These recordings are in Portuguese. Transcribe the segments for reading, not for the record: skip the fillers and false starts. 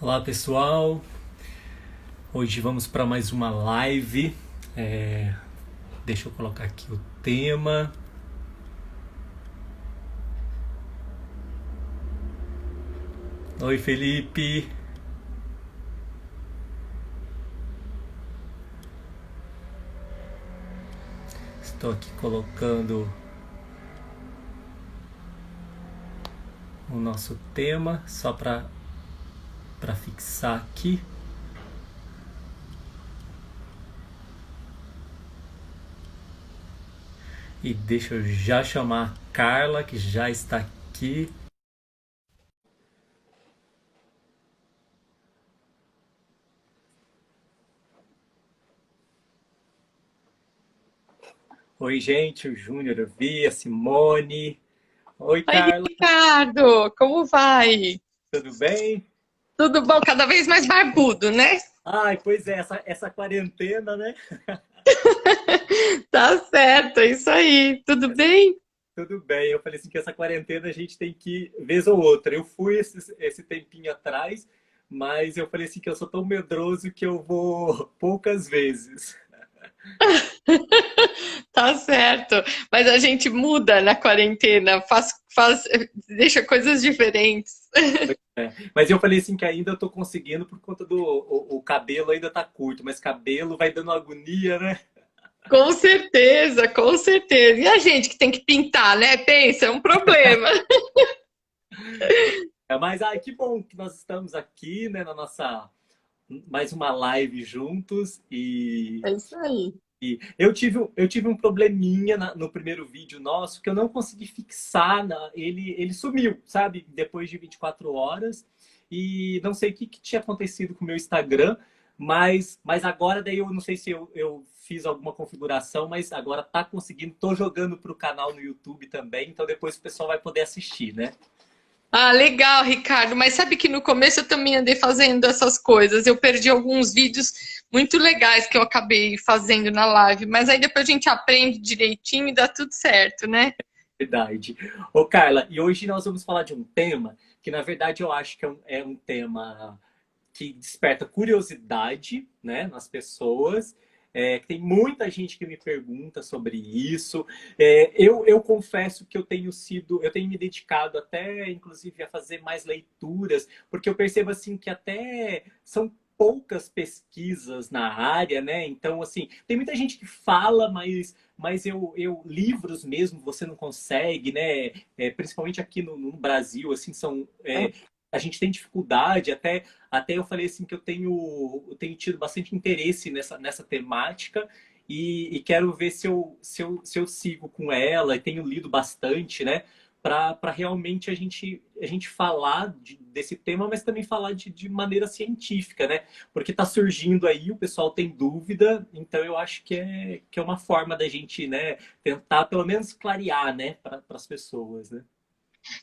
Olá pessoal, hoje vamos para mais uma live. Deixa eu colocar aqui o tema. Oi Felipe, estou aqui colocando o nosso tema só para fixar aqui. E deixa eu já chamar a Carla, que já está aqui. Oi, gente, o Júnior, eu vi, a Simone. Oi, Oi, Carla, Ricardo, como vai? tudo bem? Tudo bom? Cada vez mais barbudo, né? Ai, pois é, essa quarentena, né? Tá certo, é isso aí. Tudo bem? Tudo bem, eu falei assim que essa quarentena a gente tem que ir vez ou outra. Eu fui esse tempinho atrás, mas eu falei assim que eu sou tão medroso que eu vou poucas vezes. Tá certo. Mas a gente muda na quarentena, deixa coisas diferentes. Mas eu falei assim que ainda eu tô conseguindo por conta do o cabelo ainda tá curto, mas cabelo vai dando agonia, né? Com certeza, com certeza. E a gente que tem que pintar, né? Pensa, é um problema. Mas ai, que bom que nós estamos aqui, né, na nossa mais uma live juntos É isso aí. e eu tive um probleminha no primeiro vídeo nosso que eu não consegui fixar. Ele sumiu, sabe? Depois de 24 horas. E não sei o que tinha acontecido com o meu Instagram, mas agora daí eu não sei se eu fiz alguma configuração, mas agora tá conseguindo. Tô jogando pro canal no YouTube também, então depois o pessoal vai poder assistir, né? Ah, legal, Ricardo. Mas sabe que no começo eu também andei fazendo essas coisas. Eu perdi alguns vídeos muito legais que eu acabei fazendo na live, mas aí depois a gente aprende direitinho e dá tudo certo, né? Verdade. Ô, Carla, e hoje nós vamos falar de um tema que, na verdade, eu acho que é um tema que desperta curiosidade, né, nas pessoas. Que tem muita gente que me pergunta sobre isso. Eu confesso que eu tenho me dedicado até, inclusive, a fazer mais leituras, porque eu percebo assim que até são poucas pesquisas na área, né? Então, assim, tem muita gente que fala, mas livros mesmo você não consegue, né? Principalmente aqui no Brasil, assim, a gente tem dificuldade, até eu falei assim que eu tenho tido bastante interesse nessa temática e quero ver se eu sigo com ela e tenho lido bastante, né? Para realmente a gente falar desse tema, mas também falar de maneira científica, né? Porque está surgindo aí, o pessoal tem dúvida, então eu acho que é uma forma da gente, né, tentar pelo menos clarear, né, para as pessoas, né?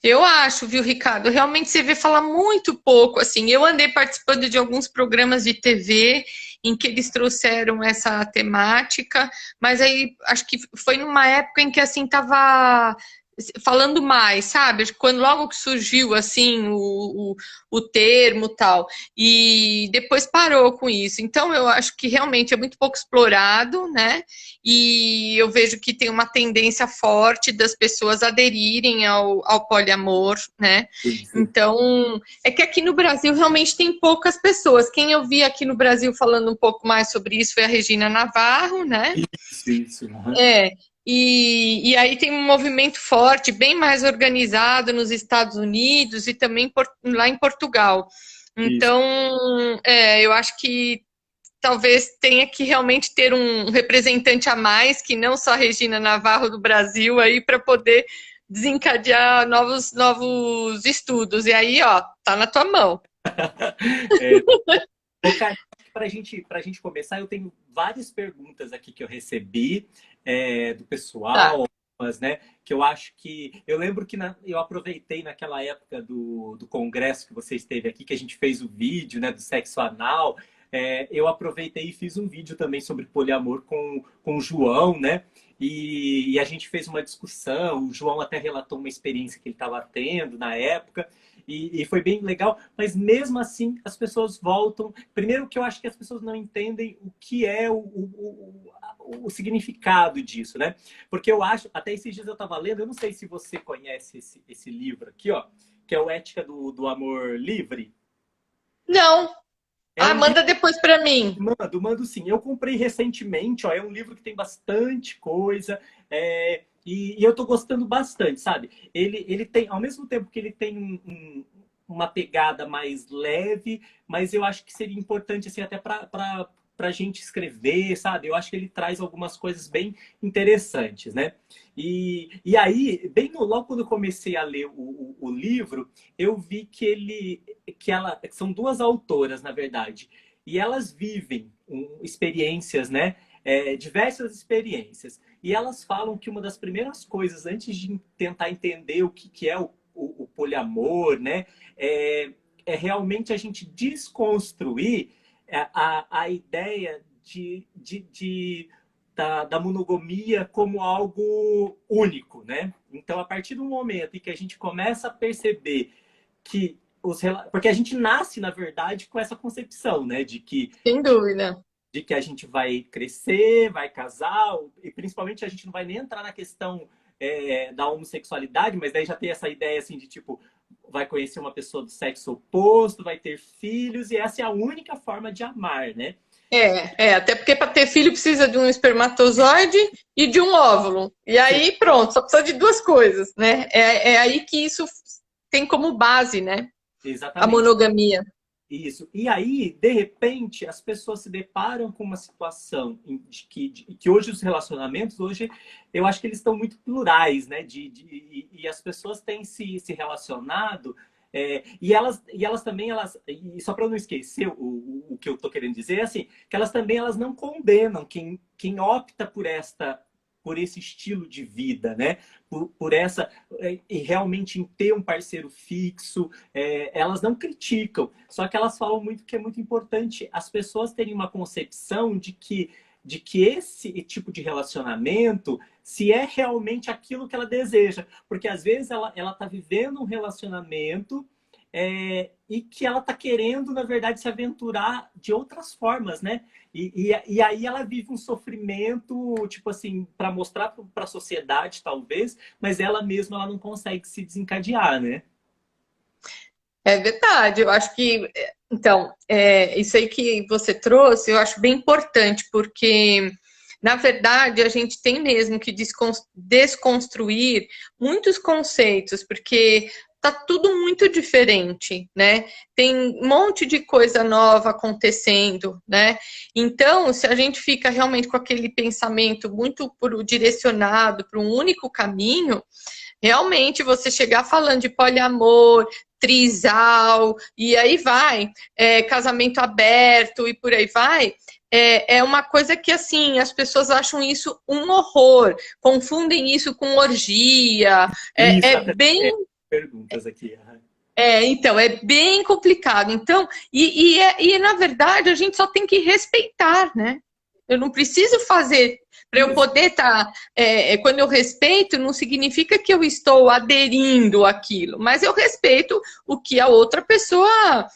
Eu acho, viu, Ricardo? Realmente você vê falar muito pouco. Assim, eu andei participando de alguns programas de TV em que eles trouxeram essa temática, mas aí acho que foi numa época em que assim tava falando mais, sabe? Quando logo que surgiu assim o termo tal, e depois parou com isso. Então eu acho que realmente é muito pouco explorado, né? E eu vejo que tem uma tendência forte das pessoas aderirem ao poliamor, né? Isso, Então, é que aqui no Brasil realmente tem poucas pessoas. Quem eu vi aqui no Brasil falando um pouco mais sobre isso foi a Regina Navarro, né? isso. Uhum. É, e aí tem um movimento forte, bem mais organizado nos Estados Unidos e também lá em Portugal. Isso. Então, eu acho que talvez tenha que realmente ter um representante a mais, que não só a Regina Navarro do Brasil, aí para poder desencadear novos estudos. E aí, ó, tá na tua mão. É, Ô, cara, para gente começar, eu tenho várias perguntas aqui que eu recebi do Tá. pessoal, mas, né, que eu acho que... Eu lembro que eu aproveitei naquela época do congresso que você esteve aqui, que a gente fez o vídeo, né, do sexo anal. Eu aproveitei e fiz um vídeo também sobre poliamor com o João, né? E a gente fez uma discussão. O João até relatou uma experiência que ele estava tendo na época. e foi bem legal, mas mesmo assim as pessoas voltam. Primeiro que eu acho que as pessoas não entendem o que é o significado disso, né? Porque eu acho, até esses dias eu estava lendo, eu não sei se você conhece esse livro aqui, ó, que é o Ética do Amor Livre. Não. É Ah, um livro, manda depois para mim. mando sim. Eu comprei recentemente, ó, é um livro que tem bastante coisa, e eu tô gostando bastante, sabe? Ele tem, ao mesmo tempo que ele tem uma pegada mais leve, mas eu acho que seria importante, assim, até para a gente escrever, sabe? Eu acho que ele traz algumas coisas bem interessantes, né? E aí, logo quando eu comecei a ler o livro, eu vi que são duas autoras, na verdade, e elas vivem experiências, né? Diversas experiências. E elas falam que uma das primeiras coisas, antes de tentar entender o que é o poliamor, né? É realmente a gente desconstruir a ideia da monogamia como algo único, né? Então, a partir do momento em que a gente começa a perceber que porque a gente nasce, na verdade, com essa concepção, né? Sem dúvida. De que a gente vai crescer, vai casar, e principalmente a gente não vai nem entrar na questão da homossexualidade, mas daí já tem essa ideia assim de tipo, vai conhecer uma pessoa do sexo oposto, vai ter filhos, e essa é a única forma de amar, né? Até porque para ter filho precisa de um espermatozoide e de um óvulo. E Sim, aí, pronto, só precisa de duas coisas, né? É aí que isso tem como base, né? A exatamente. monogamia. Isso. E aí, de repente, as pessoas se deparam com uma situação de que hoje os relacionamentos, hoje, eu acho que eles estão muito plurais, né? E as pessoas têm se relacionado, e elas também, e só para eu não esquecer o que eu estou querendo dizer, é assim, que elas também elas não condenam quem opta por esse estilo de vida, né? Por essa, e realmente em ter um parceiro fixo, elas não criticam, só que elas falam muito que é muito importante as pessoas terem uma concepção de que esse tipo de relacionamento se é realmente aquilo que ela deseja. Porque às vezes ela tá vivendo um relacionamento e que ela tá querendo, na verdade, se aventurar de outras formas, né? E aí ela vive um sofrimento, tipo assim, para mostrar para a sociedade, talvez, mas ela mesma ela não consegue se desencadear, né? É verdade, eu acho que. Então, isso aí que você trouxe, eu acho bem importante, porque, na verdade, a gente tem mesmo que desconstruir muitos conceitos, porque tá tudo muito diferente, né? Tem um monte de coisa nova acontecendo, né? Então, se a gente fica realmente com aquele pensamento muito direcionado para um único caminho, realmente você chegar falando de poliamor, trisal, e aí vai, casamento aberto e por aí vai, é uma coisa que, assim, as pessoas acham isso um horror, confundem isso com orgia, Isso, é até bem perguntas aqui. então, é bem complicado. Então, na verdade, a gente só tem que respeitar, né? Eu não preciso fazer para eu Isso. poder estar. Quando eu respeito, não significa que eu estou aderindo àquilo, mas eu respeito o que a outra pessoa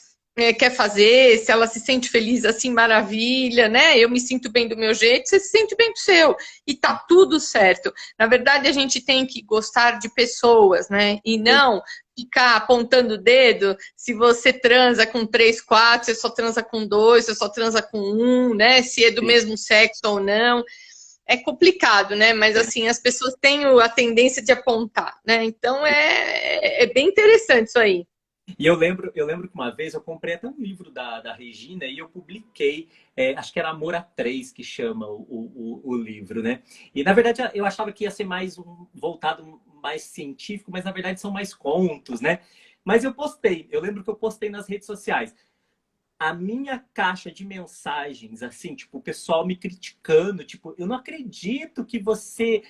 quer fazer, se ela se sente feliz assim, maravilha, né? Eu me sinto bem do meu jeito, você se sente bem do seu, e tá tudo certo. Na verdade, a gente tem que gostar de pessoas, né? E não ficar apontando o dedo se você transa com três, quatro, você só transa com dois, você só transa com um, né? Se é do mesmo sexo ou não. É complicado, né? Mas assim, as pessoas têm a tendência de apontar, né? Então é bem interessante isso aí. E eu lembro que uma vez eu comprei até um livro da Regina e eu publiquei, acho que era Amor a Três que chama o livro, né? E na verdade eu achava que ia ser mais voltado mais científico, mas na verdade são mais contos, né? Mas eu lembro que eu postei nas redes sociais a minha caixa de mensagens, assim, tipo, o pessoal me criticando, tipo, eu não acredito que você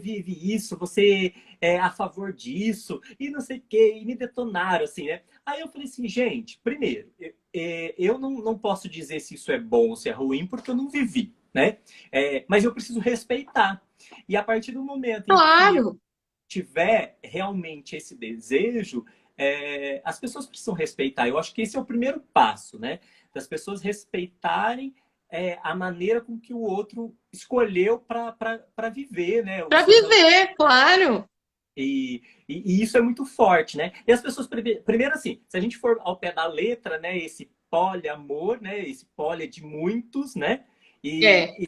vive isso, você é a favor disso, e não sei o quê, e me detonaram, assim, né? Aí eu falei assim, gente, primeiro, eu não posso dizer se isso é bom ou se é ruim, porque eu não vivi, né? Mas eu preciso respeitar. E a partir do momento em que Claro. tiver realmente esse desejo, as pessoas precisam respeitar. Eu acho que esse é o primeiro passo, né? Das pessoas respeitarem a maneira com que o outro escolheu para viver, né? O Para seu viver, claro. e isso é muito forte, né? E as pessoas, primeiro assim, se a gente for ao pé da letra, né? Esse poliamor, né? Esse poli é de muitos, né? É, E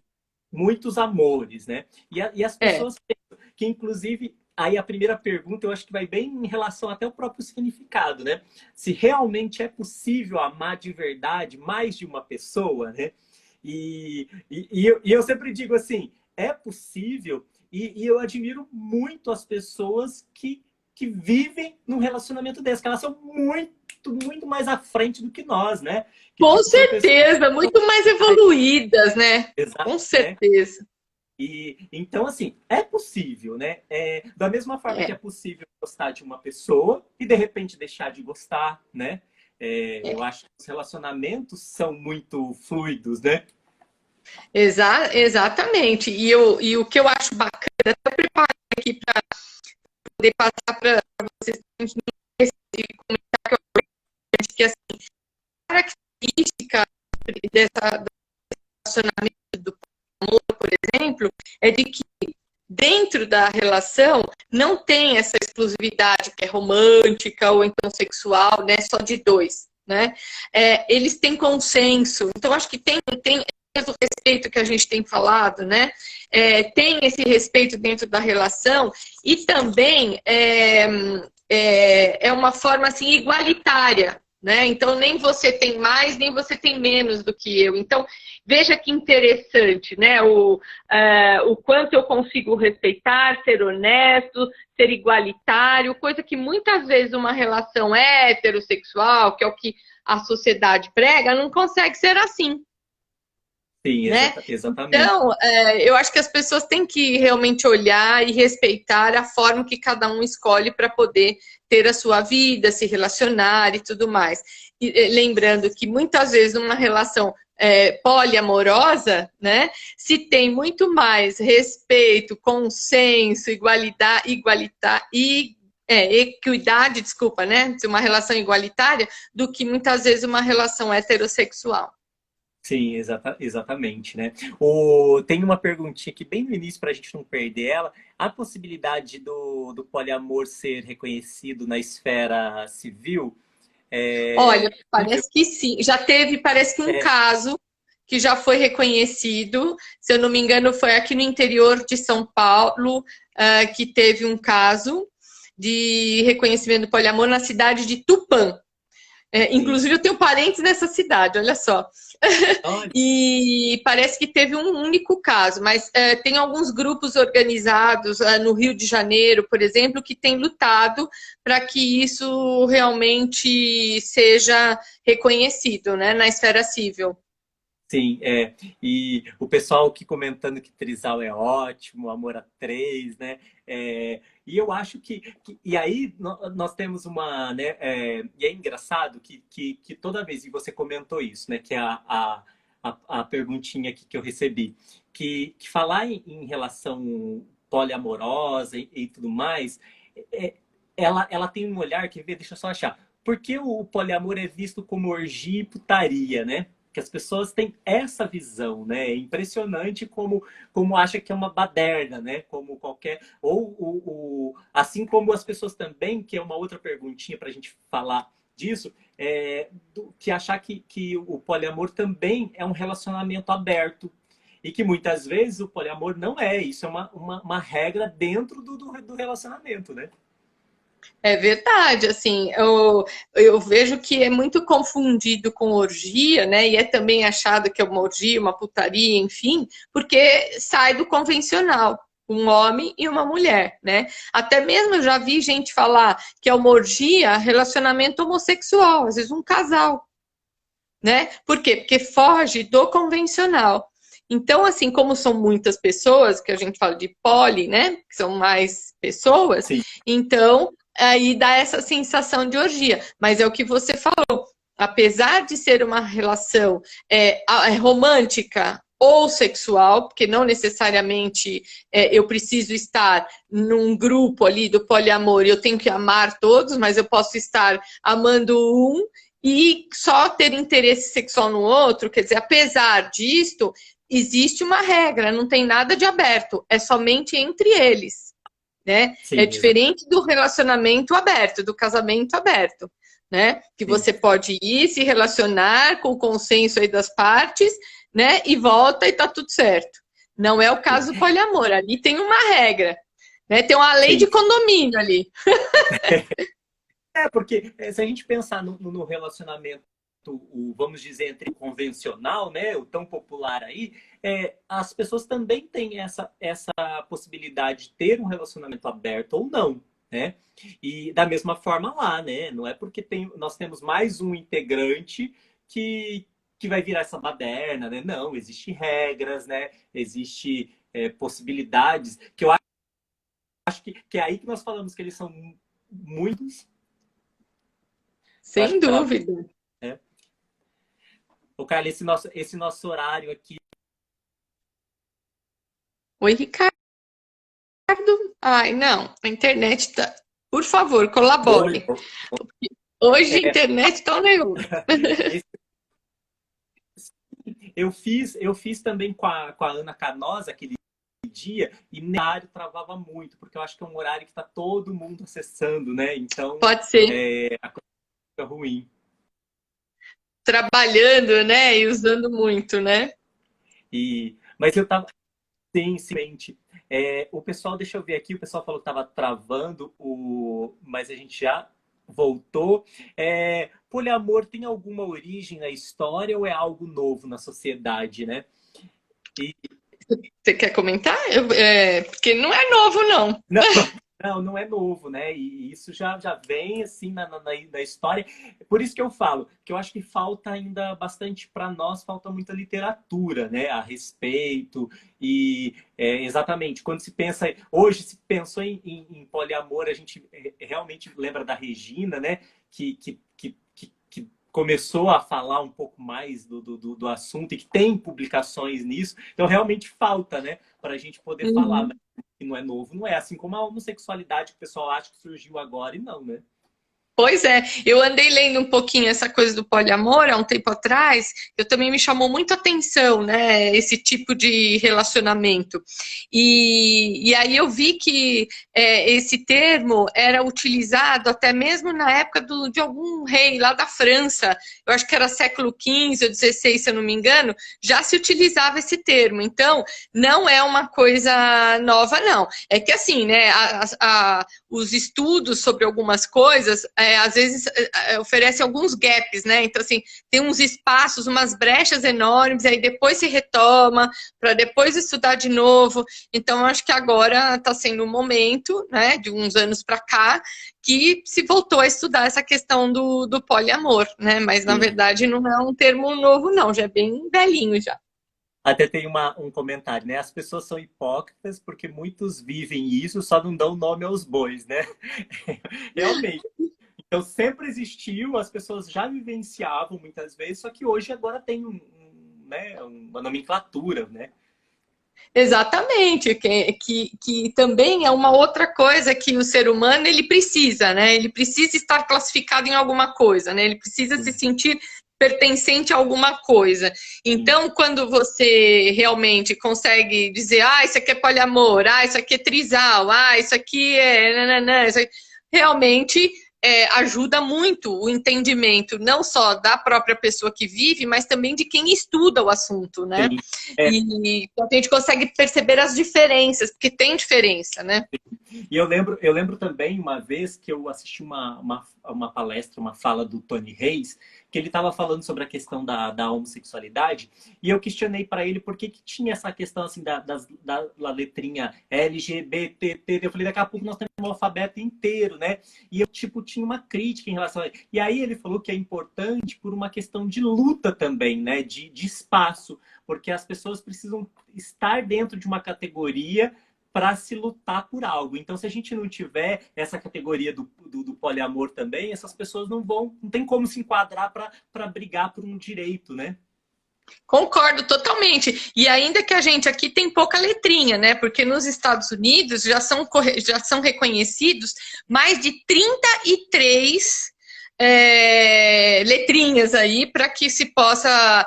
muitos amores, né? E as é. pessoas pensam que, inclusive, aí a primeira pergunta eu acho que vai bem em relação até ao próprio significado, né? Se realmente é possível amar de verdade mais de uma pessoa, né? E eu sempre digo assim, é possível, e eu admiro muito as pessoas que vivem num relacionamento desse, que elas são muito mais à frente do que nós, né? Que Com tipo, são pessoas certeza, muito mais evoluídas, né? exatas, Com né? certeza. E então, assim, é possível, né? Da mesma forma que é É, possível gostar de uma pessoa e de repente deixar de gostar, né? Eu é. acho que os relacionamentos são muito fluidos, né? Exatamente. E o que eu acho bacana, até preparar aqui para poder passar para vocês esse comentário que assim, a característica dessa, do relacionamento do amor, por exemplo, é de que dentro da relação não tem essa exclusividade que é romântica ou então sexual, né? Só de dois, né? Eles têm consenso. Então, acho que tem o respeito que a gente tem falado, né? Tem esse respeito dentro da relação e também é uma forma assim igualitária, né? Então nem você tem mais nem você tem menos do que eu. Então veja que interessante, né? O quanto eu consigo respeitar, ser honesto, ser igualitário, coisa que muitas vezes uma relação heterossexual, que é o que a sociedade prega, não consegue ser assim. Sim, Né? exatamente. Então, eu acho que as pessoas têm que realmente olhar e respeitar a forma que cada um escolhe para poder ter a sua vida, se relacionar e tudo mais. E, lembrando que muitas vezes uma relação poliamorosa, né, se tem muito mais respeito, consenso, equidade, desculpa, né, de uma relação igualitária, do que muitas vezes uma relação heterossexual. Sim, exatamente, né? Tem uma perguntinha aqui bem no início para a gente não perder ela. A possibilidade do poliamor ser reconhecido na esfera civil Olha, possível? parece que sim. Já teve, parece que um É, caso que já foi reconhecido. Se eu não me engano, foi aqui no interior de São Paulo, que teve um caso de reconhecimento do poliamor na cidade de Tupã. sim. Inclusive, eu tenho parentes nessa cidade, olha só. Olha, E parece que teve um único caso, mas tem alguns grupos organizados no Rio de Janeiro, por exemplo, que têm lutado para que isso realmente seja reconhecido, né, na esfera civil. sim, e o pessoal aqui comentando que Trisal é ótimo, Amor a Três, né? E eu acho e aí nós temos uma, né? E é engraçado que toda vez, e você comentou isso, né? Que é a perguntinha aqui que eu recebi, que falar em relação poliamorosa e tudo mais, é, ela tem um olhar que vê, deixa eu só achar, por que o poliamor é visto como orgia e putaria, né? Que as pessoas têm essa visão, né? É impressionante como acha que é uma baderna, né? Como qualquer assim como as pessoas também, que é uma outra perguntinha para a gente falar disso, que achar que o poliamor também é um relacionamento aberto e que muitas vezes o poliamor não é. Isso é uma regra dentro do relacionamento, né? É verdade, assim, eu vejo que é muito confundido com orgia, né? E é também achado que é uma orgia, uma putaria, enfim, porque sai do convencional. Um homem e uma mulher, né? Até mesmo eu já vi gente falar que é uma orgia relacionamento homossexual, às vezes um casal, né? Por quê? Porque foge do convencional. Então, assim, como são muitas pessoas, que a gente fala de poli, né? Que são mais pessoas, Sim, então aí dá essa sensação de orgia. Mas é o que você falou. Apesar de ser uma relação romântica, ou sexual, porque não necessariamente eu preciso estar num grupo ali do poliamor e eu tenho que amar todos, mas eu posso estar amando um e só ter interesse sexual no outro. Quer dizer, apesar disto, existe uma regra, não tem nada de aberto, é somente entre eles, né? É Sim, diferente do relacionamento aberto, do casamento aberto, né? Que sim. você pode ir se relacionar com o consenso aí das partes, né? E volta e tá tudo certo. Não é o caso do poliamor, ali tem uma regra, né? Tem uma lei de Sim. condomínio ali. Porque se a gente pensar no relacionamento, vamos dizer, entre convencional, né, o tão popular aí, as pessoas também têm essa possibilidade de ter um relacionamento aberto ou não, né? E da mesma forma lá, né? Não é porque nós temos mais um integrante que vai virar essa baderna, né? Não, existem regras, né? Existe possibilidades, que eu acho que é aí que nós falamos que eles são muitos. Eu acho Sem que para dúvida. o Carla, esse nosso horário aqui. Oi, Ricardo. Ai, não, a internet tá. Por favor, colabore. Hoje a É, internet tá um negócio. eu fiz também com a Ana Canosa aquele dia, e no horário travava muito, porque eu acho que é um horário que está todo mundo acessando, né? Então, Pode ser a coisa fica ruim. trabalhando, né? E usando muito, né? Mas eu tava, sim, sim. O pessoal, deixa eu ver aqui, o pessoal falou que estava travando, mas a gente já voltou. Poliamor tem alguma origem na história ou é algo novo na sociedade, né? E, Você quer comentar? Porque não é novo, não. não, não é novo, né? E isso já vem assim na história. Por isso que eu falo, que eu acho que falta ainda bastante para nós, falta muita literatura, né? A respeito. E exatamente, quando se pensa. Hoje se pensou em poliamor, a gente realmente lembra da Regina, né? Que começou a falar um pouco mais do assunto e que tem publicações nisso. Então realmente falta, né? Para a gente poder falar. Uhum. Que não é novo, não é assim como a homossexualidade que o pessoal acha que surgiu agora e não, né? Pois é, eu andei lendo um pouquinho essa coisa do poliamor há um tempo atrás, eu também me chamou muito a atenção, né, esse tipo de relacionamento. E aí eu vi que esse termo era utilizado até mesmo na época de algum rei lá da França, eu acho que era século XV ou XVI, se eu não me engano, já se utilizava esse termo. Então, não é uma coisa nova, não. É que assim, né, os estudos sobre algumas coisas às vezes oferece alguns gaps, né? Então, assim, tem uns espaços, umas brechas enormes, aí depois se retoma, para depois estudar de novo. Então, acho que agora está sendo um momento, né, de uns anos para cá, que se voltou a estudar essa questão do poliamor, né? Mas, na Sim. verdade, não é um termo novo, não, já é bem velhinho já. Até tem um comentário, né? As pessoas são hipócritas porque muitos vivem isso, só não dão nome aos bois, né? Realmente. Então sempre existiu, as pessoas já vivenciavam muitas vezes, só que hoje agora tem né, uma nomenclatura, né? Exatamente, que também é uma outra coisa que o ser humano ele precisa, né? Ele precisa estar classificado em alguma coisa, né? Ele precisa se Sim, sentir pertencente a alguma coisa. sim, Então, quando você realmente consegue dizer, isso aqui é poliamor, isso aqui é trisal, isso aqui é nananã, isso aqui, realmente ajuda muito o entendimento, não só da própria pessoa que vive, mas também de quem estuda o assunto, né? sim. É, E a gente consegue perceber as diferenças, porque tem diferença, né? e eu lembro também uma vez que eu assisti uma palestra, uma fala do Tony Reis, que ele estava falando sobre a questão da homossexualidade, e eu questionei para ele por que tinha essa questão assim da letrinha LGBTT. Eu falei, daqui a pouco nós temos um alfabeto inteiro, né? E eu, tipo, tinha uma crítica em relação a isso. E aí ele falou que é importante por uma questão de luta também, né? De espaço, porque as pessoas precisam estar dentro de uma categoria para se lutar por algo. Então, se a gente não tiver essa categoria do poliamor também, essas pessoas não tem como se enquadrar para brigar por um direito, né? Concordo totalmente. E ainda que a gente aqui tem pouca letrinha, né? Porque nos Estados Unidos já são reconhecidos mais de 33 letrinhas aí para que se possa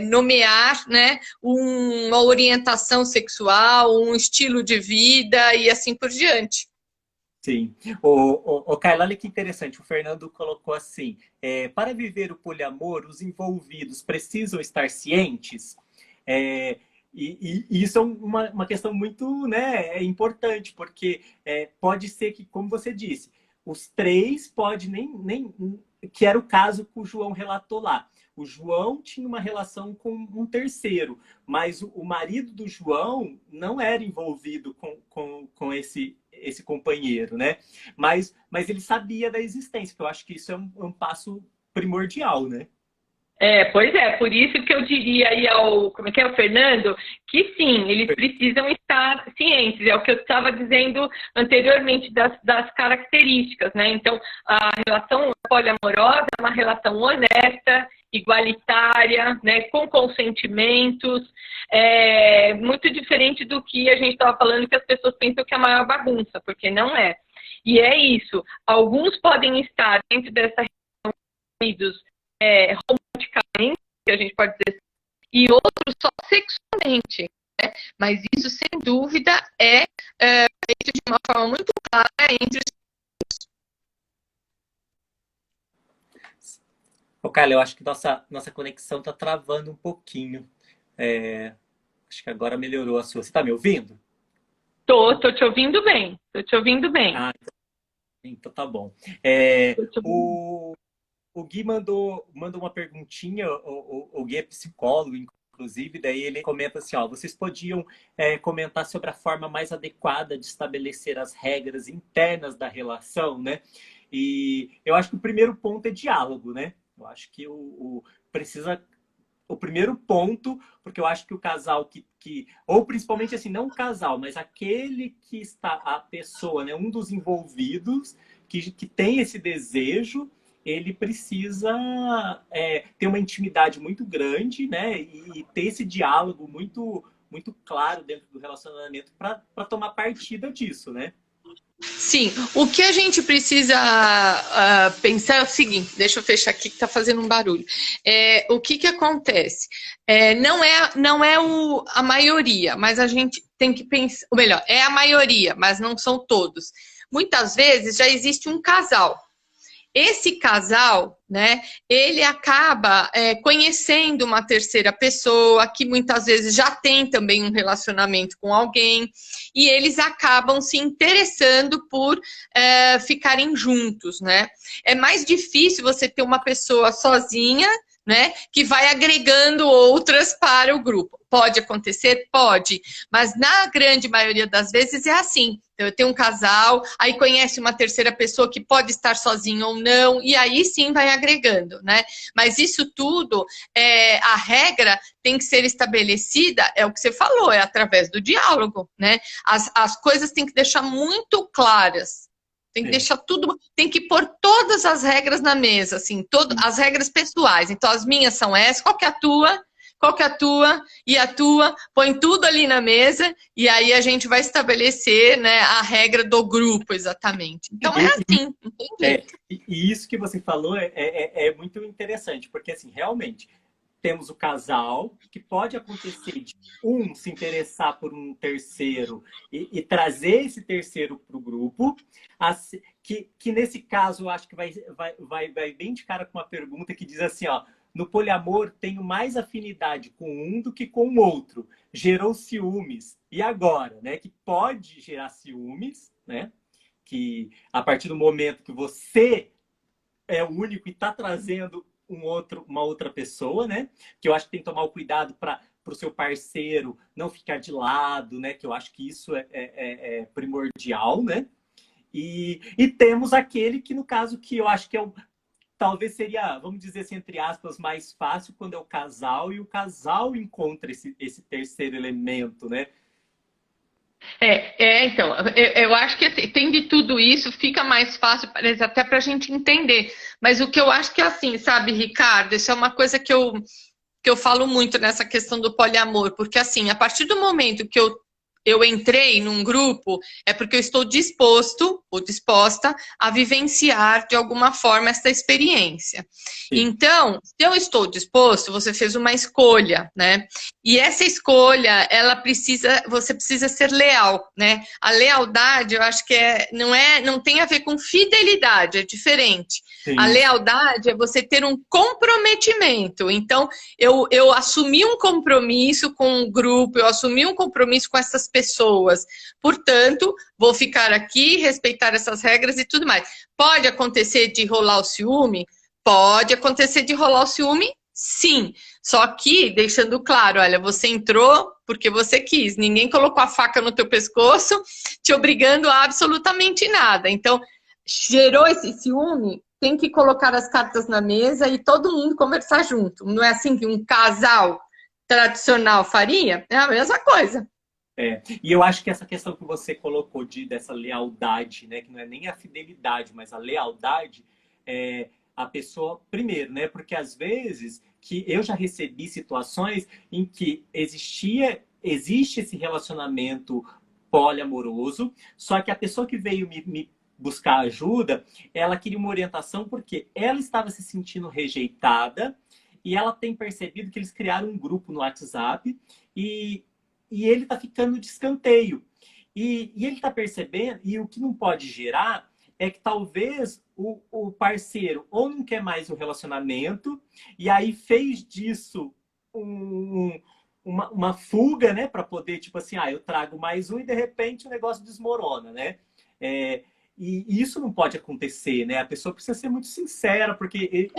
nomear, né, uma orientação sexual, um estilo de vida e assim por diante. Sim. O Carla, olha que interessante. O Fernando colocou assim: para viver o poliamor, os envolvidos precisam estar cientes. É, e isso é uma questão muito, né, importante, porque pode ser que, como você disse, os três pode nem que era o caso que o João relatou lá. O João tinha uma relação com um terceiro, mas o marido do João não era envolvido com esse companheiro, né? Mas ele sabia da existência, que eu acho que isso é um passo primordial, né? Pois é, por isso que eu diria aí como é que é, o Fernando, que sim, eles precisam estar cientes, é o que eu estava dizendo anteriormente das características, né? Então, a relação poliamorosa é uma relação honesta, igualitária, né, com consentimentos, muito diferente do que a gente estava falando, que as pessoas pensam que é a maior bagunça, porque não é. E é isso, alguns podem estar dentro dessa relação romanticamente, que a gente pode dizer, e outros só sexualmente, né? Mas isso, sem dúvida, é feito de uma forma muito clara entre os... Carla, eu acho que nossa conexão está travando um pouquinho. Acho que agora melhorou a sua. Você está me ouvindo? Tô te ouvindo bem. Tô te ouvindo bem. Ah, então tá bom. O Gui mandou uma perguntinha, o Gui é psicólogo, inclusive, daí ele comenta assim, ó, vocês podiam comentar sobre a forma mais adequada de estabelecer as regras internas da relação, né? E eu acho que o primeiro ponto é diálogo, né? Eu acho que o primeiro ponto, porque eu acho que o casal ou principalmente assim, não o casal, mas aquele que está, a pessoa, né, um dos envolvidos que tem esse desejo, ele precisa ter uma intimidade muito grande, né, e ter esse diálogo muito, muito claro dentro do relacionamento para tomar partida disso, né? Sim, o que a gente precisa pensar é o seguinte, deixa eu fechar aqui que está fazendo um barulho. O que acontece? Não é a maioria, mas a gente tem que pensar, ou melhor, é a maioria, mas não são todos. Muitas vezes já existe um casal. Esse casal, né, ele acaba conhecendo uma terceira pessoa que muitas vezes já tem também um relacionamento com alguém e eles acabam se interessando por ficarem juntos, né? É mais difícil você ter uma pessoa sozinha, né, que vai agregando outras para o grupo. Pode acontecer? Pode, mas na grande maioria das vezes é assim. Eu tenho um casal, aí conhece uma terceira pessoa que pode estar sozinho ou não, e aí sim vai agregando, né? Mas isso tudo, a regra tem que ser estabelecida, é o que você falou, é através do diálogo, né? As coisas tem que deixar muito claras. Tem que deixar tudo, tem que pôr todas as regras na mesa, assim, as regras pessoais. Então, as minhas são essas, qual que é a tua? Qual que é a tua e a tua? Põe tudo ali na mesa e aí a gente vai estabelecer, né, a regra do grupo, exatamente. Então, é assim, não tem jeito. E isso que você falou é muito interessante, porque, assim, realmente, temos o casal, que pode acontecer de um se interessar por um terceiro e trazer esse terceiro para o grupo, assim, que nesse caso eu acho que vai bem de cara com uma pergunta que diz assim, ó, no poliamor tenho mais afinidade com um do que com o outro, gerou ciúmes. E agora, né, que pode gerar ciúmes, né, que a partir do momento que você é o único e está trazendo uma outra pessoa, né? Que eu acho que tem que tomar o cuidado para o seu parceiro não ficar de lado, né? Que eu acho que isso é primordial, né? E temos aquele que, no caso, que eu acho que talvez seria, vamos dizer assim, entre aspas, mais fácil quando é o casal e o casal encontra esse terceiro elemento, né? Então, eu acho que assim, tem de tudo isso, fica mais fácil, até para a gente entender. Mas o que eu acho que é assim, sabe, Ricardo, isso é uma coisa que eu que eu falo muito nessa questão do poliamor, porque assim, a partir do momento que eu entrei num grupo, é porque eu estou disposto ou disposta a vivenciar de alguma forma essa experiência. Sim. Então, se eu estou disposto, você fez uma escolha, né? E essa escolha, você precisa ser leal, né? A lealdade, eu acho que não tem a ver com fidelidade, é diferente. Sim. A lealdade é você ter um comprometimento. Então, eu assumi um compromisso com o grupo, eu assumi um compromisso com essas pessoas. Portanto, vou ficar aqui, respeitar essas regras e tudo mais. Pode acontecer de rolar o ciúme? Pode acontecer de rolar o ciúme, sim. Só que, deixando claro, olha, você entrou porque você quis. Ninguém colocou a faca no teu pescoço, te obrigando a absolutamente nada. Então, gerou esse ciúme, tem que colocar as cartas na mesa e todo mundo conversar junto. Não é assim que um casal tradicional faria? É a mesma coisa. E eu acho que essa questão que você colocou dessa lealdade, né, que não é nem a fidelidade, mas a lealdade, a pessoa, primeiro, né, porque às vezes que eu já recebi situações em que existe esse relacionamento poliamoroso, só que a pessoa que veio me buscar ajuda, ela queria uma orientação porque ela estava se sentindo rejeitada e ela tem percebido que eles criaram um grupo no WhatsApp e ele está ficando de escanteio. E ele está percebendo, e o que não pode gerar é que talvez o parceiro ou não quer mais o relacionamento e aí fez disso uma fuga, né? Para poder, tipo assim, eu trago mais um e de repente o negócio desmorona, né? E isso não pode acontecer, né? A pessoa precisa ser muito sincera, porque...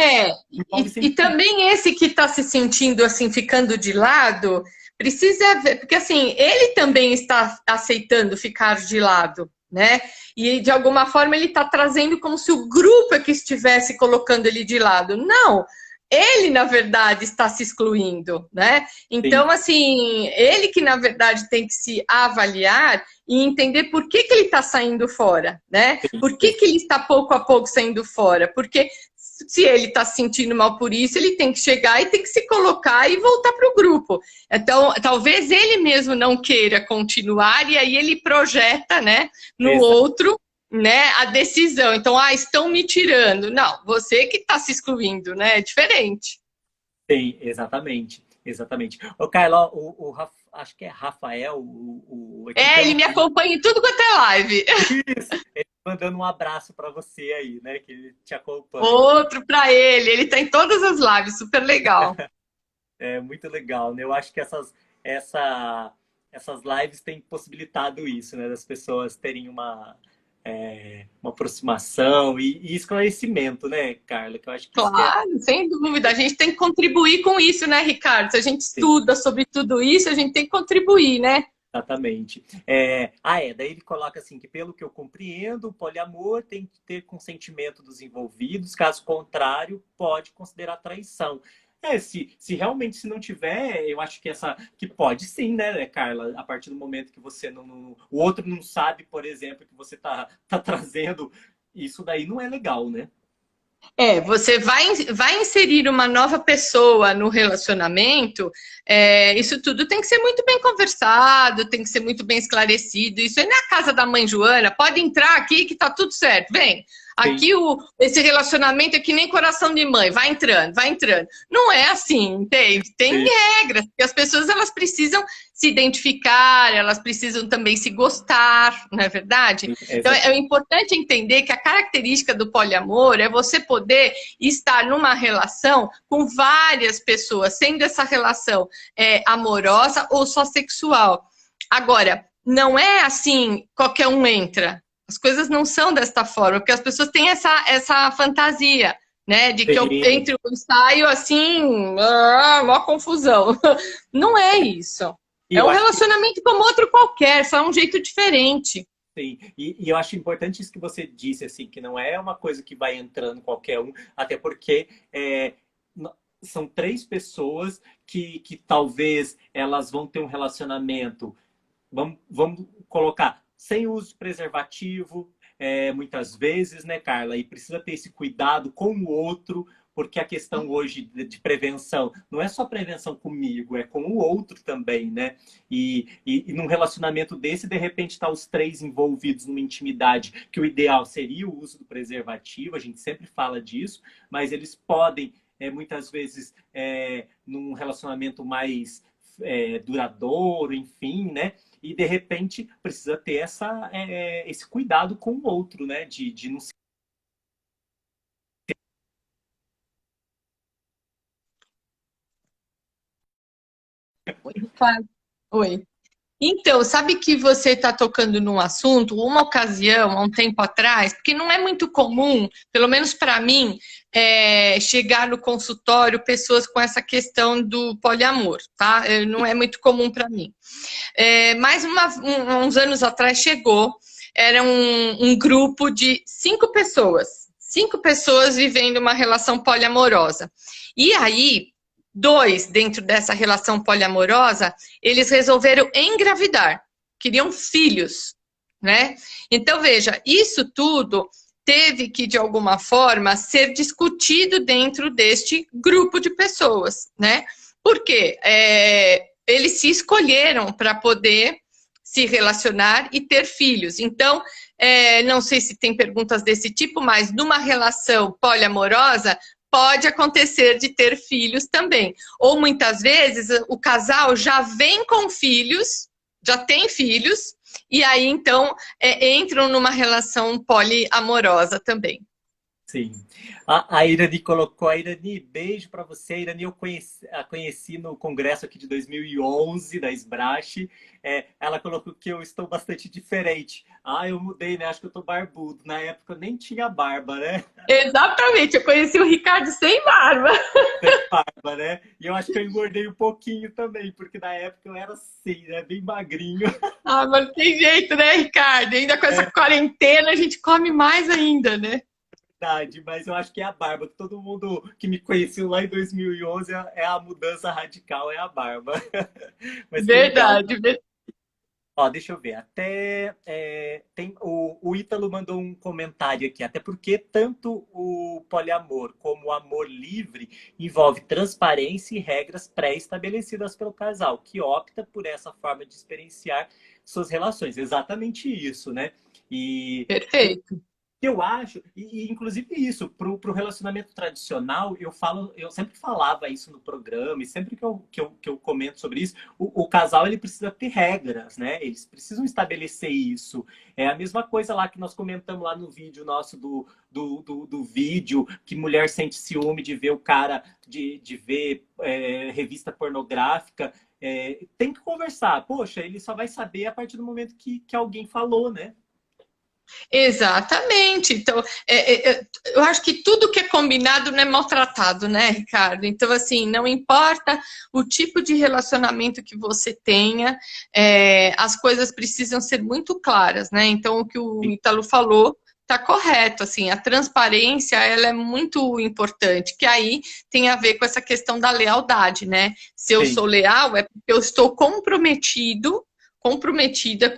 E também esse que está se sentindo assim, ficando de lado, precisa ver, porque assim, ele também está aceitando ficar de lado, né? E de alguma forma ele está trazendo como se o grupo é que estivesse colocando ele de lado. Não! Ele, na verdade, está se excluindo, né? Então, Sim. assim, ele que, na verdade, tem que se avaliar e entender por que ele está saindo fora, né? Por que ele está pouco a pouco saindo fora? Porque se ele está se sentindo mal por isso, ele tem que chegar e tem que se colocar e voltar para o grupo. Então, talvez ele mesmo não queira continuar e aí ele projeta, né, no outro, né, a decisão. Então, estão me tirando. Não, você que está se excluindo, né? É diferente. Sim, exatamente. Exatamente. Ô, Carla, acho que é Rafael. Ele me acompanha em tudo quanto é live. Isso, ele mandando um abraço para você aí, né? Que ele te acompanha. Outro para ele tá em todas as lives, super legal. É muito legal, né? Eu acho que essas lives têm possibilitado isso, né? Das pessoas terem uma aproximação e esclarecimento, né, Carla? Que eu acho que claro, sem dúvida. A gente tem que contribuir com isso, né, Ricardo? Se a gente estuda sobre tudo isso, a gente tem que contribuir, né? Exatamente. Daí ele coloca assim, que pelo que eu compreendo, o poliamor tem que ter consentimento dos envolvidos, caso contrário, pode considerar traição. Se realmente se não tiver, eu acho que pode sim, né, Carla? A partir do momento que você o outro não sabe, por exemplo, que você tá trazendo, isso daí não é legal, né? Você vai inserir uma nova pessoa no relacionamento, isso tudo tem que ser muito bem conversado, tem que ser muito bem esclarecido. Isso aí não é a casa da mãe Joana, pode entrar aqui que tá tudo certo, vem. Aqui esse relacionamento é que nem coração de mãe, vai entrando, vai entrando. Não é assim, entende? Tem regras, porque as pessoas elas precisam se identificar, elas precisam também se gostar, não é verdade? Então é importante entender que a característica do poliamor é você poder estar numa relação com várias pessoas, sendo essa relação amorosa ou só sexual. Agora, não é assim, qualquer um entra. As coisas não são desta forma, porque as pessoas têm essa fantasia, né? De que eu entro e saio assim, uma confusão. Não é isso. É um relacionamento como outro qualquer, só um jeito diferente. Sim, e eu acho importante isso que você disse, assim, que não é uma coisa que vai entrando qualquer um, até porque são 3 pessoas que talvez elas vão ter um relacionamento, vamos colocar, sem uso de preservativo, muitas vezes, né, Carla? E precisa ter esse cuidado com o outro, porque a questão hoje de prevenção não é só prevenção comigo, é com o outro também, né? E num relacionamento desse, de repente, tá os três envolvidos numa intimidade, que o ideal seria o uso do preservativo, a gente sempre fala disso, mas eles podem, muitas vezes, num relacionamento mais duradouro, enfim, né? E, de repente, precisa ter esse cuidado com o outro, né? De não se... Oi, Ricardo. Oi. Então, sabe que você está tocando num assunto, uma ocasião, há um tempo atrás, porque não é muito comum, pelo menos para mim, chegar no consultório pessoas com essa questão do poliamor, tá? Não é muito comum para mim. Mas uns anos atrás chegou, era um grupo de 5 pessoas vivendo uma relação poliamorosa. E aí, 2 dentro dessa relação poliamorosa, eles resolveram engravidar, queriam filhos, né? Então, veja, isso tudo teve que, de alguma forma, ser discutido dentro deste grupo de pessoas, né? Porque eles se escolheram para poder se relacionar e ter filhos. Então, não sei se tem perguntas desse tipo, mas numa relação poliamorosa, pode acontecer de ter filhos também. Ou muitas vezes o casal já vem com filhos, já tem filhos, e aí então entram numa relação poliamorosa também. Sim. A Irani colocou, a Irani, beijo para você. A Irani eu a conheci no congresso aqui de 2011, da Sbrash. Ela colocou que eu estou bastante diferente. Eu mudei, né? Acho que eu tô barbudo. Na época eu nem tinha barba, né? Exatamente, eu conheci o Ricardo sem barba. Sem barba, né? E eu acho que eu engordei um pouquinho também, porque na época eu era assim, né? Bem magrinho. Mas não tem jeito, né, Ricardo? Ainda com essa quarentena a gente come mais ainda, né? Verdade, mas eu acho que é a barba. Todo mundo que me conheceu lá em 2011 é a mudança radical, é a barba. Mas verdade. Ó, deixa eu ver. Até o Ítalo mandou um comentário aqui. Até porque tanto o poliamor como o amor livre envolve transparência e regras pré-estabelecidas pelo casal, que opta por essa forma de experienciar suas relações. Exatamente isso, né? Perfeito. Eu acho, e inclusive isso, para o relacionamento tradicional, eu sempre falava isso no programa, e sempre que eu comento sobre isso, o casal ele precisa ter regras, né? Eles precisam estabelecer isso. É a mesma coisa lá que nós comentamos lá no vídeo nosso do vídeo, que mulher sente ciúme de ver o cara, de ver revista pornográfica. Tem que conversar. Poxa, ele só vai saber a partir do momento que alguém falou, né? Exatamente. Então, eu acho que tudo que é combinado não é maltratado, né, Ricardo? Então, assim, não importa o tipo de relacionamento que você tenha, as coisas precisam ser muito claras, né? Então, o que o Ítalo falou está correto, assim, a transparência, ela é muito importante, que aí tem a ver com essa questão da lealdade, né? Se eu sou leal, é porque eu estou comprometida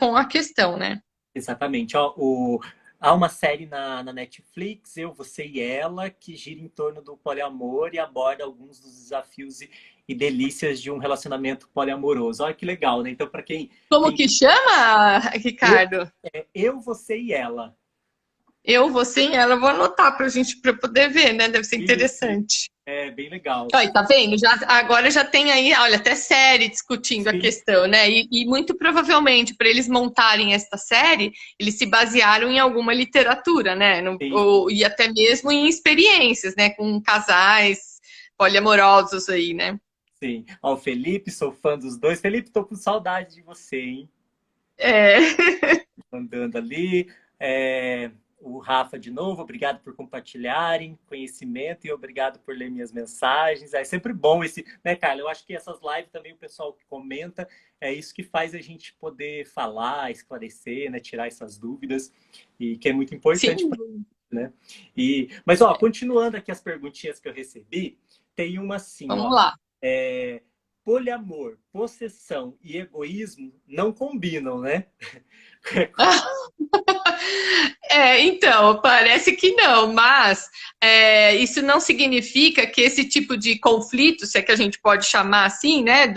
com a questão, né? Exatamente. Há uma série na Netflix, Eu, Você e Ela, que gira em torno do poliamor e aborda alguns dos desafios e delícias de um relacionamento poliamoroso. Olha que legal, né? Então, para quem... Como que chama, Ricardo? Eu, Você e Ela. Eu, você e ela, vou anotar para a gente poder ver, né? Deve ser interessante. Isso. É bem legal. Olha, tá vendo? Agora já tem aí, olha, até série discutindo a questão, né? E muito provavelmente, para eles montarem esta série, eles se basearam em alguma literatura, né? E até mesmo em experiências, né? Com casais poliamorosos aí, né? Sim. Ó, o Felipe, sou fã dos dois. Felipe, tô com saudade de você, hein? Andando ali. O Rafa, de novo, obrigado por compartilharem conhecimento e obrigado por ler minhas mensagens. É sempre bom esse, né, Carla? Eu acho que essas lives também, o pessoal que comenta, é isso que faz a gente poder falar, esclarecer, né, tirar essas dúvidas, e que é muito importante. Né? Mas, ó, continuando aqui as perguntinhas que eu recebi, tem uma assim, Vamos lá. Poliamor possessão e egoísmo não combinam, né? Então, parece que não, mas isso não significa que esse tipo de conflito, se é que a gente pode chamar assim, né,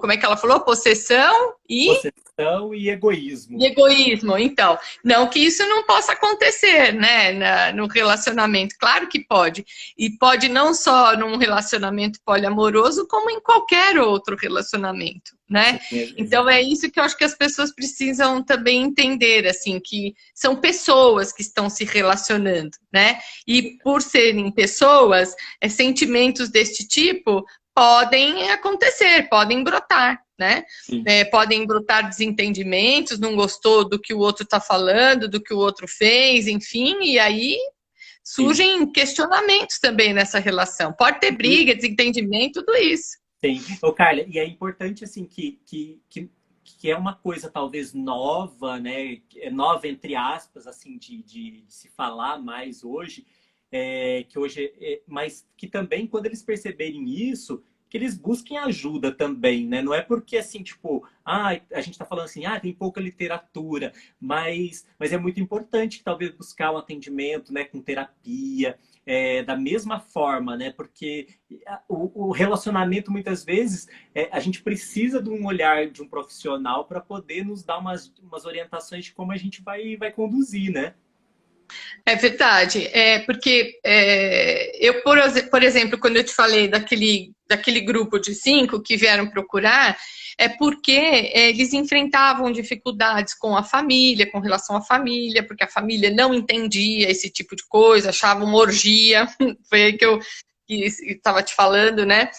como é que ela falou? Possessão e Possessão e egoísmo. e egoísmo, então. Não que isso não possa acontecer, né, no relacionamento. Claro que pode. E pode não só num relacionamento poliamoroso, como em qualquer outro relacionamento, né? Sim, Então é isso que eu acho que as pessoas precisam também entender, assim, que são pessoas que estão se relacionando, né? E por serem pessoas, sentimentos deste tipo podem acontecer, podem brotar, né? Podem brotar desentendimentos, não gostou do que o outro está falando, do que o outro fez, enfim, e aí surgem questionamentos também nessa relação. Pode ter briga, desentendimento, tudo isso. Sim. Ô, Carla, e é importante, assim, que é uma coisa talvez nova, né? Nova, entre aspas, assim, de se falar mais hoje, que hoje, mas que também, quando eles perceberem isso, que eles busquem ajuda também, né? Não é porque, assim, tipo, a gente está falando assim, tem pouca literatura, mas é muito importante talvez buscar um atendimento, né, com terapia, da mesma forma, né? Porque o relacionamento, muitas vezes, a gente precisa de um olhar de um profissional para poder nos dar umas orientações de como a gente vai conduzir, né? É verdade, porque eu, por exemplo, quando eu te falei daquele grupo de 5 que vieram procurar, é porque eles enfrentavam dificuldades com a família, com relação à família, porque a família não entendia esse tipo de coisa, achava uma orgia, foi aí que eu estava te falando, né?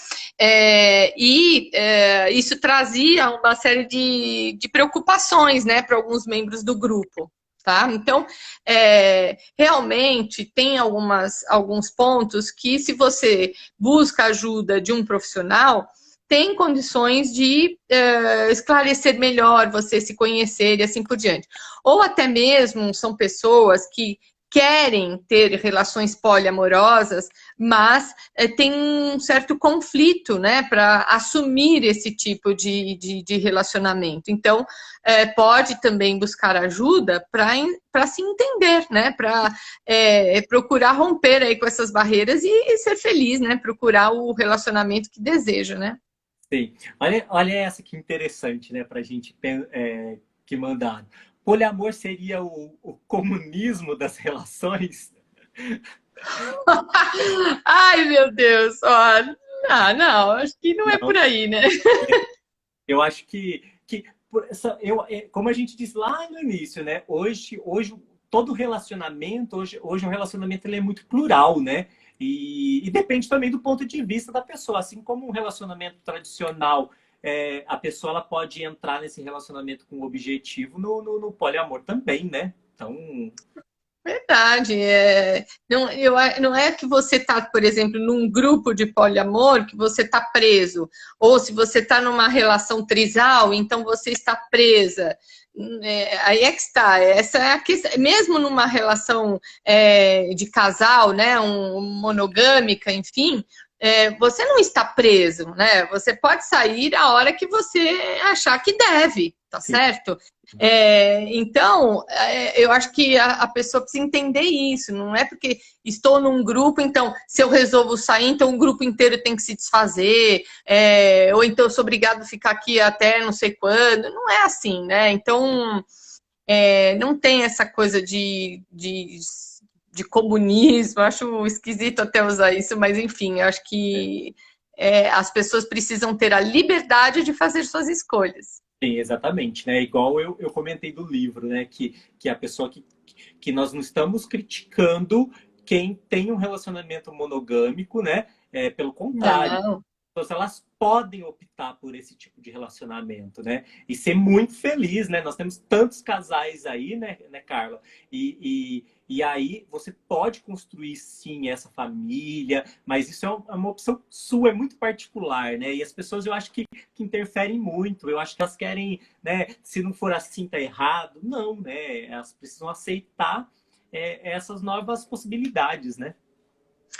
Isso trazia uma série de preocupações, né, para alguns membros do grupo. Tá? Então, realmente tem alguns pontos que, se você busca ajuda de um profissional, tem condições de esclarecer melhor, você se conhecer e assim por diante. Ou até mesmo são pessoas que querem ter relações poliamorosas, mas tem um certo conflito, né, para assumir esse tipo de relacionamento. Então, pode também buscar ajuda para se entender, né, para procurar romper aí com essas barreiras e ser feliz, né, procurar o relacionamento que deseja, né? Sim. Olha essa que interessante, né, para a gente que mandaram. Poliamor seria o comunismo das relações? Ai, meu Deus, ó, não, acho que não é Não, por aí, né? eu acho como a gente disse lá no início, né? Hoje todo relacionamento, hoje o relacionamento ele é muito plural, né? E depende também do ponto de vista da pessoa. Assim como um relacionamento tradicional, a pessoa ela pode entrar nesse relacionamento com objetivo no poliamor também, né? Então, Verdade. Não é que você está, por exemplo, num grupo de poliamor que você está preso. Ou se você está numa relação trisal, então você está presa. Aí é que está. Essa é a questão. Mesmo numa relação de casal, né, monogâmica, enfim, você não está preso, né? Você pode sair a hora que você achar que deve, tá sim. certo? Então, eu acho que a pessoa precisa entender isso. Não é porque estou num grupo, então, se eu resolvo sair, então o grupo inteiro tem que se desfazer, ou então eu sou obrigado a ficar aqui até não sei quando. Não é assim, né? Então, não tem essa coisa de comunismo. Eu acho esquisito até usar isso, mas enfim, eu acho que as pessoas precisam ter a liberdade de fazer suas escolhas. Sim, exatamente, né? Igual eu comentei do livro, né? Que a pessoa que nós não estamos criticando quem tem um relacionamento monogâmico, né? Pelo contrário, Não. pessoas elas podem optar por esse tipo de relacionamento, né? E ser muito feliz, né? Nós temos tantos casais aí, né, Carla? E aí você pode construir sim essa família, mas isso é uma opção sua, é muito particular, né? E as pessoas eu acho que interferem muito. Eu acho que elas querem, né? Se não for assim, tá errado. Não, né? Elas precisam aceitar essas novas possibilidades, né?